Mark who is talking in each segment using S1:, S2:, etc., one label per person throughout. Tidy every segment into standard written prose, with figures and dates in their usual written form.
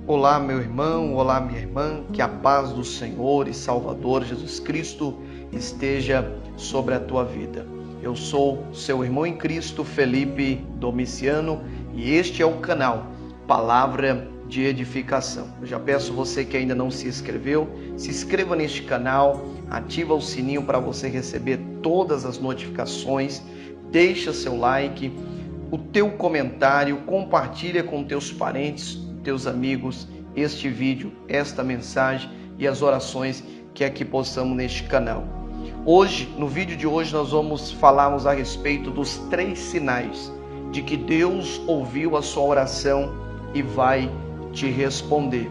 S1: Olá, meu irmão, olá, minha irmã, que a paz do Senhor e Salvador Jesus Cristo esteja sobre a tua vida. Eu sou seu irmão em Cristo, Felipe Domiciano, e este é o canal Palavra de Edificação. Eu já peço você que ainda não se inscreveu, se inscreva neste canal, ativa o sininho para você receber todas as notificações, deixa seu like, o teu comentário, compartilha com teus parentes, teus amigos, este vídeo, esta mensagem e as orações que aqui possamos neste canal. Hoje, no vídeo de hoje, nós vamos falarmos a respeito dos 3 sinais de que Deus ouviu a sua oração e vai te responder.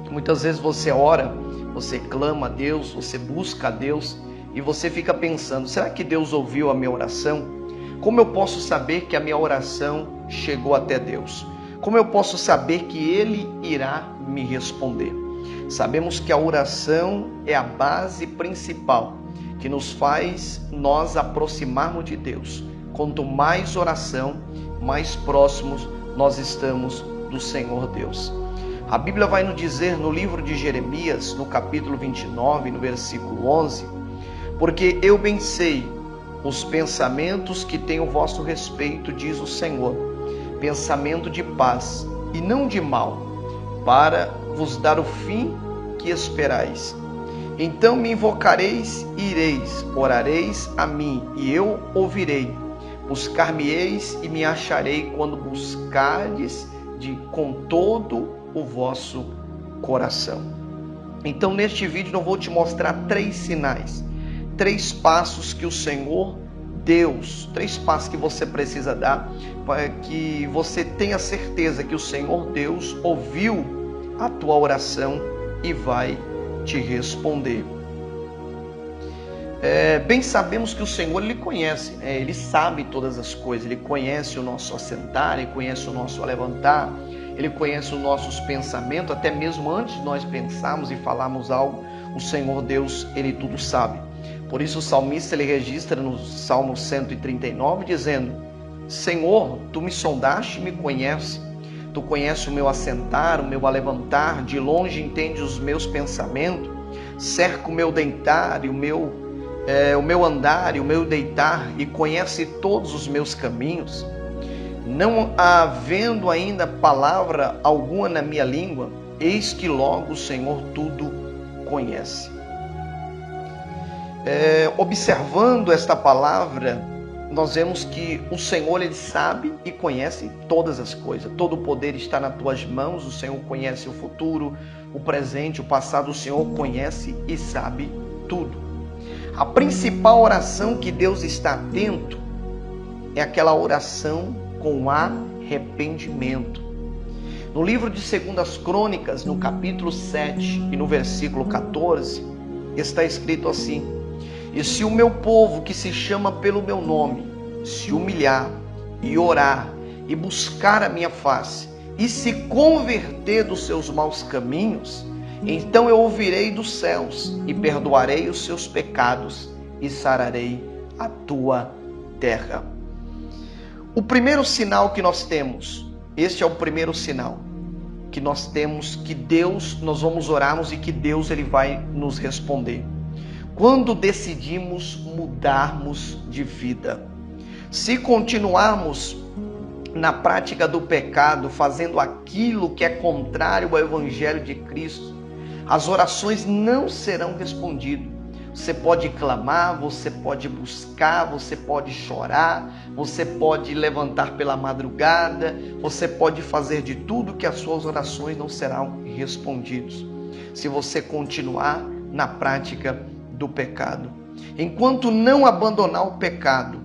S1: Muitas vezes você ora, você clama a Deus, você busca a Deus e você fica pensando, será que Deus ouviu a minha oração? Como eu posso saber que a minha oração chegou até Deus? Como eu posso saber que Ele irá me responder? Sabemos que a oração é a base principal que nos faz nós aproximarmos de Deus. Quanto mais oração, mais próximos nós estamos do Senhor Deus. A Bíblia vai nos dizer no livro de Jeremias, no capítulo 29, no versículo 11, porque eu bem sei os pensamentos que tenho a vosso respeito, diz o Senhor, pensamento de paz e não de mal, para vos dar o fim que esperais. Então me invocareis e ireis, orareis a mim e eu ouvirei. Buscar-me-eis e me acharei quando buscardes com todo o vosso coração. Então neste vídeo eu vou te mostrar 3 sinais, 3 passos que o Senhor Deus, 3 passos que você precisa dar para que você tenha certeza que o Senhor Deus ouviu a tua oração e vai te responder. Bem sabemos que o Senhor Ele conhece, Ele sabe todas as coisas, Ele conhece o nosso assentar, Ele conhece o nosso levantar, Ele conhece os nossos pensamentos, até mesmo antes de nós pensarmos e falarmos algo, o Senhor Deus, Ele tudo sabe. Por isso o salmista ele registra no Salmo 139 dizendo: Senhor, tu me sondaste e me conheces. Tu conheces o meu assentar, o meu alevantar, de longe entende os meus pensamentos, cerca o meu deitar e o meu andar e o meu deitar, e conhece todos os meus caminhos. Não havendo ainda palavra alguma na minha língua, eis que logo o Senhor tudo conhece. Observando esta palavra, nós vemos que o Senhor Ele sabe e conhece todas as coisas. Todo o poder está nas tuas mãos. O Senhor conhece o futuro, o presente, o passado. O Senhor conhece e sabe tudo. A principal oração que Deus está atento é aquela oração com arrependimento. No livro de 2 Crônicas, no capítulo 7 e no versículo 14, está escrito assim: E se o meu povo que se chama pelo meu nome se humilhar e orar e buscar a minha face e se converter dos seus maus caminhos, então eu ouvirei dos céus e perdoarei os seus pecados e sararei a tua terra. O primeiro sinal que nós temos, este é o primeiro sinal que nós temos, que Deus, nós vamos orarmos e que Deus Ele vai nos responder. Quando decidimos mudarmos de vida. Se continuarmos na prática do pecado, fazendo aquilo que é contrário ao Evangelho de Cristo, as orações não serão respondidas. Você pode clamar, você pode buscar, você pode chorar, você pode levantar pela madrugada, você pode fazer de tudo que as suas orações não serão respondidas. Se você continuar na prática do pecado. Enquanto não abandonar o pecado,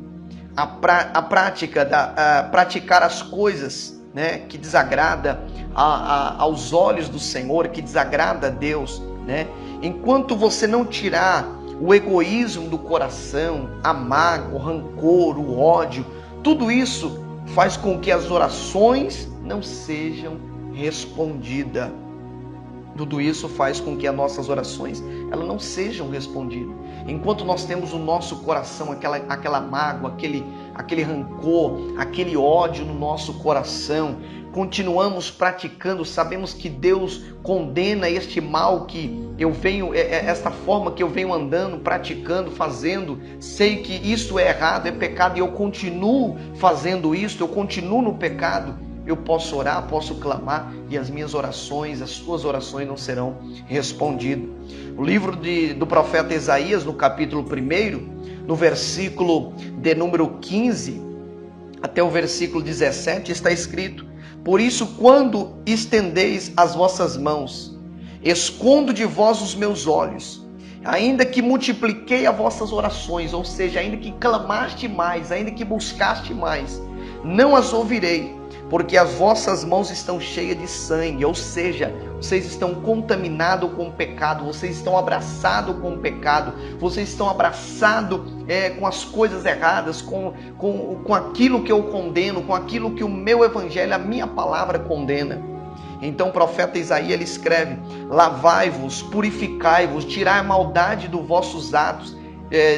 S1: praticar as coisas, que desagrada aos olhos do Senhor, que desagrada a Deus, enquanto você não tirar o egoísmo do coração, a mágoa, o rancor, o ódio, tudo isso faz com que as orações não sejam respondidas. Tudo isso faz com que as nossas orações elas não sejam respondidas. Enquanto nós temos o nosso coração, aquela mágoa, aquele rancor, aquele ódio no nosso coração, continuamos praticando, sabemos que Deus condena este mal que eu venho, esta forma que eu venho andando, praticando, fazendo, sei que isso é errado, é pecado e eu continuo fazendo isso, eu continuo no pecado, eu posso orar, posso clamar e as minhas orações, as suas orações não serão respondidas. O livro do profeta Isaías, no capítulo 1, no versículo de número 15 até o versículo 17, está escrito: por isso, quando estendeis as vossas mãos, escondo de vós os meus olhos, ainda que multipliquei as vossas orações, ou seja, ainda que clamaste mais, ainda que buscaste mais, não as ouvirei, porque as vossas mãos estão cheias de sangue, ou seja, vocês estão contaminados com o pecado, vocês estão abraçados com o pecado, vocês estão abraçados com as coisas erradas, com aquilo que eu condeno, com aquilo que o meu evangelho, a minha palavra condena. Então o profeta Isaías ele escreve: lavai-vos, purificai-vos, tirai a maldade dos vossos atos,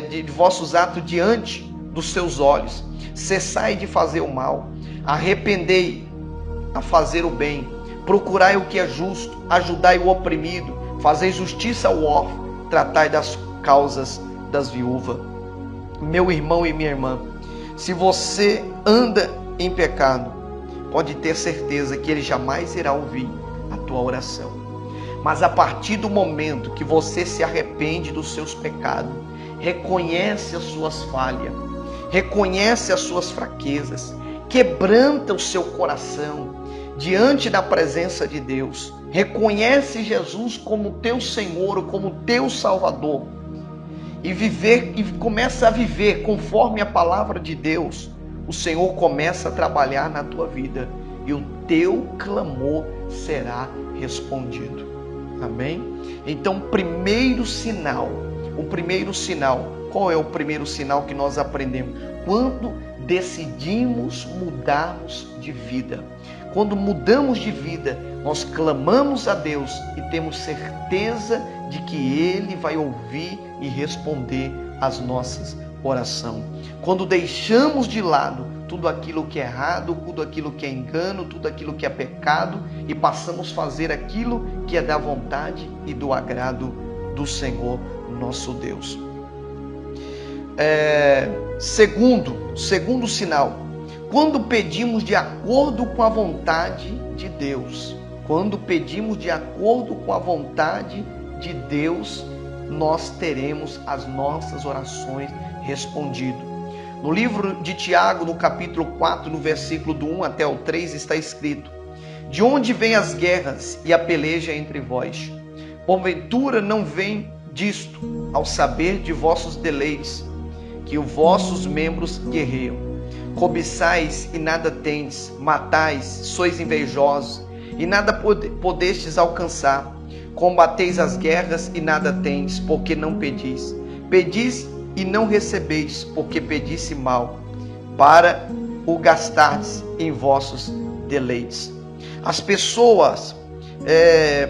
S1: de vossos atos diante dos seus olhos, cessai de fazer o mal, arrependei a fazer o bem, procurai o que é justo, ajudai o oprimido, fazei justiça ao órfão, tratai das causas das viúvas. Meu irmão e minha irmã, se você anda em pecado, pode ter certeza que ele jamais irá ouvir a tua oração. Mas a partir do momento que você se arrepende dos seus pecados, reconhece as suas falhas, reconhece as suas fraquezas, quebranta o seu coração diante da presença de Deus, reconhece Jesus como teu Senhor, como teu Salvador, e começa a viver conforme a palavra de Deus, o Senhor começa a trabalhar na tua vida e o teu clamor será respondido. Amém? Então, o primeiro sinal, qual é o primeiro sinal que nós aprendemos? Quando decidimos mudarmos de vida. Quando mudamos de vida, nós clamamos a Deus e temos certeza de que Ele vai ouvir e responder às nossas orações. Quando deixamos de lado tudo aquilo que é errado, tudo aquilo que é engano, tudo aquilo que é pecado e passamos a fazer aquilo que é da vontade e do agrado do Senhor, nosso Deus. Segundo sinal, quando pedimos de acordo com a vontade de Deus. Quando pedimos de acordo com a vontade de Deus, nós teremos as nossas orações respondidas. No livro de Tiago, no capítulo 4, no versículo do 1 até o 3, está escrito: de onde vêm as guerras e a peleja entre vós? Porventura não vem disto, ao saber de vossos deleites, que os vossos membros guerreiam. Cobiçais e nada tendes, matais, sois invejosos, e nada podestes alcançar. Combateis as guerras e nada tendes, porque não pedis. Pedis e não recebeis, porque pedisse mal, para o gastardes em vossos deleites. As pessoas,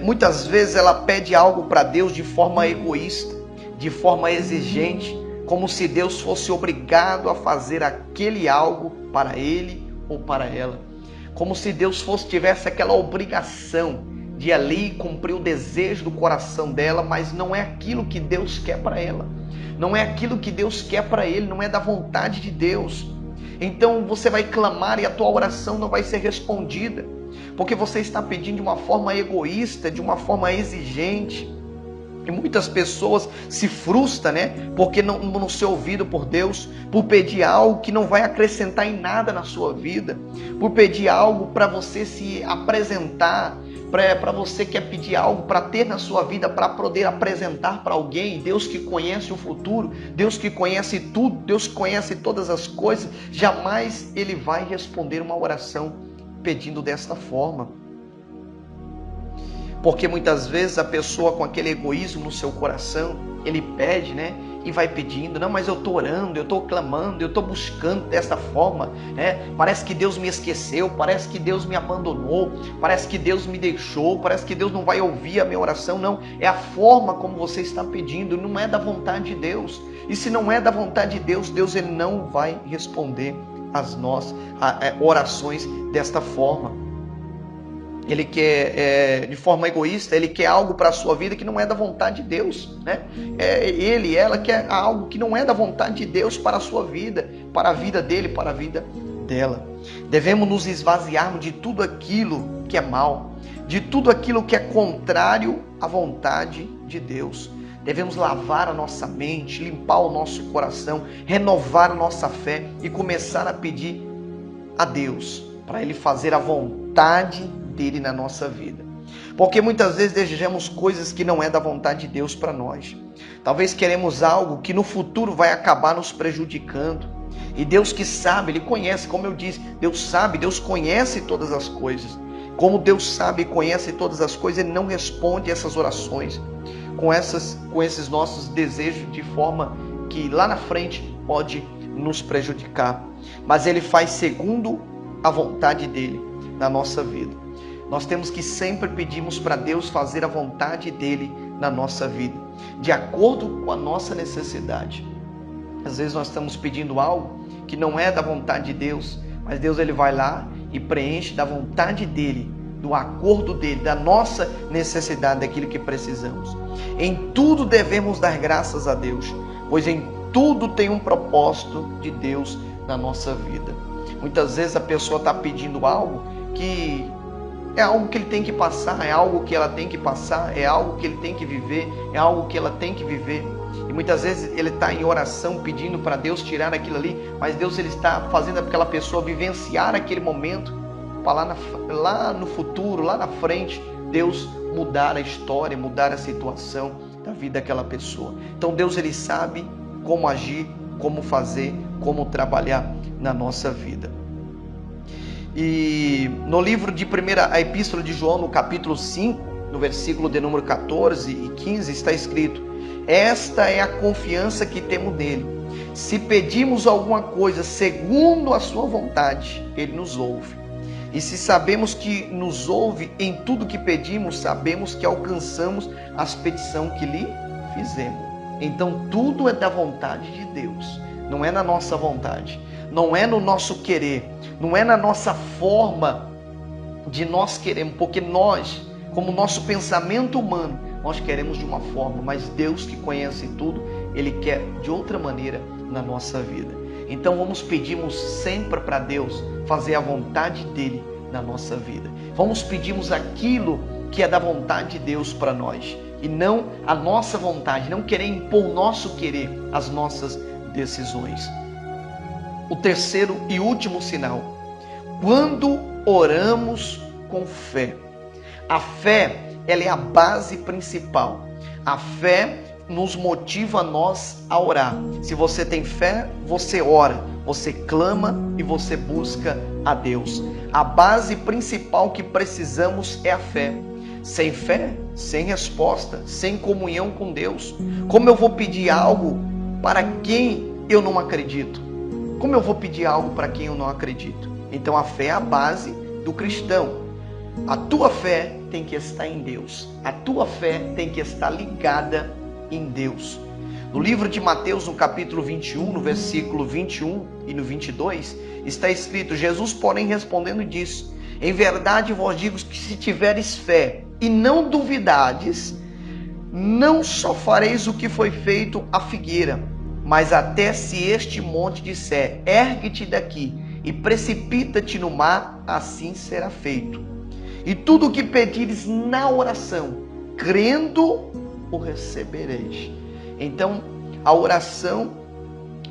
S1: muitas vezes, ela pede algo para Deus de forma egoísta, de forma exigente, como se Deus fosse obrigado a fazer aquele algo para ele ou para ela. Como se Deus tivesse aquela obrigação de ali cumprir o desejo do coração dela, mas não é aquilo que Deus quer para ela. Não é aquilo que Deus quer para ele, não é da vontade de Deus. Então você vai clamar e a tua oração não vai ser respondida, porque você está pedindo de uma forma egoísta, de uma forma exigente. E muitas pessoas se frustram, porque não ser ouvido por Deus, por pedir algo que não vai acrescentar em nada na sua vida, por pedir algo para você se apresentar, para você quer pedir algo para ter na sua vida, para poder apresentar para alguém. Deus que conhece o futuro, Deus que conhece tudo, Deus que conhece todas as coisas, jamais Ele vai responder uma oração pedindo desta forma. Porque muitas vezes a pessoa com aquele egoísmo no seu coração, ele pede, e vai pedindo, não, mas eu estou orando, eu estou clamando, eu estou buscando dessa forma, parece que Deus me esqueceu, parece que Deus me abandonou, parece que Deus me deixou, parece que Deus não vai ouvir a minha oração. Não, é a forma como você está pedindo, não é da vontade de Deus. E se não é da vontade de Deus, Deus ele não vai responder as nossas orações desta forma. ele quer, de forma egoísta, ele quer algo para a sua vida que não é da vontade de Deus, né? Ela quer algo que não é da vontade de Deus para a sua vida, para a vida dele, para a vida dela. Devemos nos esvaziarmos de tudo aquilo que é mal, de tudo aquilo que é contrário à vontade de Deus. Devemos lavar a nossa mente, limpar o nosso coração, renovar a nossa fé e começar a pedir a Deus para Ele fazer a vontade dele na nossa vida. Porque muitas vezes desejamos coisas que não é da vontade de Deus para nós. Talvez queremos algo que no futuro vai acabar nos prejudicando. E Deus que sabe, Ele conhece, como eu disse, Deus sabe, Deus conhece todas as coisas. Como Deus sabe e conhece todas as coisas, Ele não responde essas orações com esses nossos desejos de forma que lá na frente pode nos prejudicar. Mas Ele faz segundo a vontade dEle na nossa vida. Nós temos que sempre pedirmos para Deus fazer a vontade dEle na nossa vida, de acordo com a nossa necessidade. Às vezes nós estamos pedindo algo que não é da vontade de Deus, mas Deus ele vai lá e preenche da vontade dEle, do acordo dEle, da nossa necessidade, daquilo que precisamos. Em tudo devemos dar graças a Deus, pois em tudo tem um propósito de Deus na nossa vida. Muitas vezes a pessoa está pedindo algo que é algo que ele tem que passar, é algo que ela tem que passar, é algo que ele tem que viver, é algo que ela tem que viver. E muitas vezes ele está em oração pedindo para Deus tirar aquilo ali, mas Deus ele está fazendo aquela pessoa vivenciar aquele momento, para lá no futuro, lá na frente, Deus mudar a história, mudar a situação da vida daquela pessoa. Então Deus ele sabe como agir, como fazer, como trabalhar na nossa vida. E no livro de a Epístola de João, no capítulo 5, no versículo de número 14 e 15, está escrito: esta é a confiança que temos nele. Se pedimos alguma coisa segundo a sua vontade, ele nos ouve. E se sabemos que nos ouve em tudo que pedimos, sabemos que alcançamos as petições que lhe fizemos. Então tudo é da vontade de Deus, não é na nossa vontade, não é no nosso querer, não é na nossa forma de nós queremos, porque nós, como nosso pensamento humano, nós queremos de uma forma, mas Deus que conhece tudo, Ele quer de outra maneira na nossa vida. Então vamos pedirmos sempre para Deus fazer a vontade dEle na nossa vida. Vamos pedirmos aquilo que é da vontade de Deus para nós, e não a nossa vontade, não querer impor o nosso querer, as nossas decisões. O terceiro e último sinal: quando oramos com fé. A fé, ela é a base principal. A fé nos motiva a nós a orar. Se você tem fé, você ora, você clama e você busca a Deus. A base principal que precisamos é a fé. Sem fé, sem resposta, sem comunhão com Deus, como eu vou pedir algo para quem eu não acredito? Como eu vou pedir algo para quem eu não acredito? Então a fé é a base do cristão. A tua fé tem que estar em Deus. A tua fé tem que estar ligada em Deus. No livro de Mateus, no capítulo 21, no versículo 21 e no 22, está escrito: Jesus, porém, respondendo disse: em verdade vos digo que se tiveres fé e não duvidardes, não só fareis o que foi feito à figueira, mas até se este monte disser: ergue-te daqui e precipita-te no mar, assim será feito. E tudo o que pedires na oração, crendo, o recebereis. Então, a oração,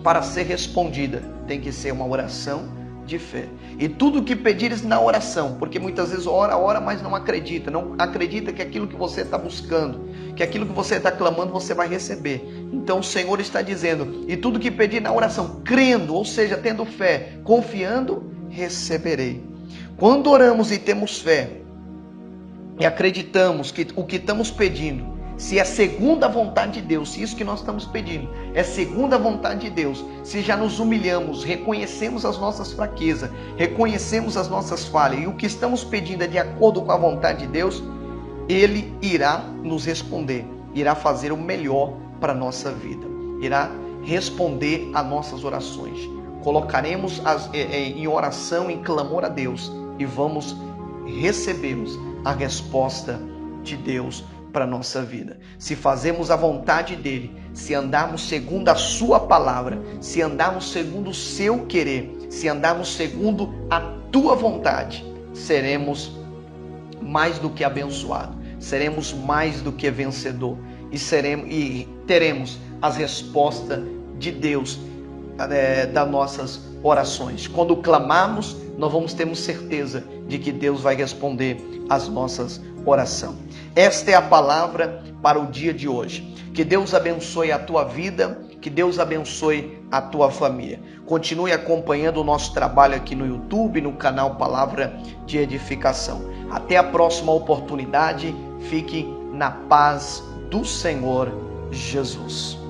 S1: para ser respondida, tem que ser uma oração de fé. E tudo o que pedires na oração, porque muitas vezes ora, mas não acredita que aquilo que você está buscando, que aquilo que você está clamando, você vai receber. Então o Senhor está dizendo: e tudo que pedir na oração, crendo, ou seja, tendo fé, confiando, receberei. Quando oramos e temos fé, e acreditamos que o que estamos pedindo, se é segundo a vontade de Deus, se isso que nós estamos pedindo é segundo a vontade de Deus, se já nos humilhamos, reconhecemos as nossas fraquezas, reconhecemos as nossas falhas, e o que estamos pedindo é de acordo com a vontade de Deus, Ele irá nos responder, irá fazer o melhor para a nossa vida, irá responder a nossas orações. Colocaremos em oração, em clamor a Deus, e vamos recebemos a resposta de Deus para a nossa vida. Se fazemos a vontade dele, se andarmos segundo a sua palavra, se andarmos segundo o seu querer, se andarmos segundo a tua vontade, seremos mais do que abençoados, seremos mais do que vencedor e teremos as respostas de Deus das nossas orações. Quando clamarmos, nós vamos ter certeza de que Deus vai responder as nossas orações. Esta é a palavra para o dia de hoje. Que Deus abençoe a tua vida, que Deus abençoe a tua família. Continue acompanhando o nosso trabalho aqui no YouTube, no canal Palavra de Edificação. Até a próxima oportunidade. Fique na paz do Senhor Jesus.